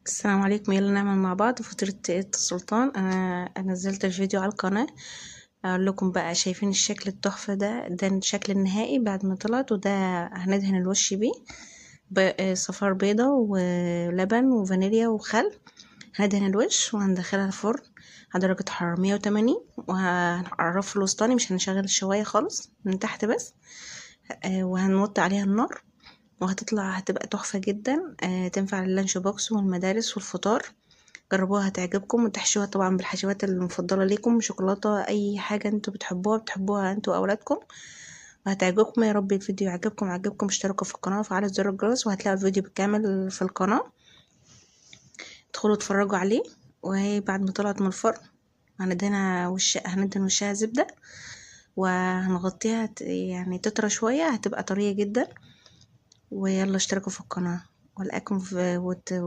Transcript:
السلام عليكم. يلا نعمل مع بعض فطيرة السلطان. انا نزلت الفيديو على القناة. اقول لكم بقى، شايفين الشكل التحفة ده الشكل النهائي بعد ما طلعت، وده هندهن الوش بيه صفار بيضة ولبن وفانيليا وخل. هندهن الوش وهندخلها الفرن على درجة حرارة 180، وهنعرف في الوسطاني، مش هنشغل الشواية خالص، من تحت بس. وهنوطي عليها النار، هتبقى تحفة جدا. تنفع لللانش بوكس والمدارس والفطار. جربوها هتعجبكم، وتحشوها طبعا بالحشوات المفضلة ليكم، شوكولاتة، اي حاجة انتوا بتحبوها انتوا واولادكم، وهتعجبكم. يا رب الفيديو عجبكم اشتركوا في القناة وفعلوا زر الجرس، وهتلاقوا الفيديو بالكامل في القناة. ادخلوا اتفرجوا عليه. وهي بعد ما طلعت من الفرن هندهن وشها زبدة، وهنغطيها يعني تطرى شوية، هتبقى طرية جدا. ويلا اشتركوا في القناة، والقاكم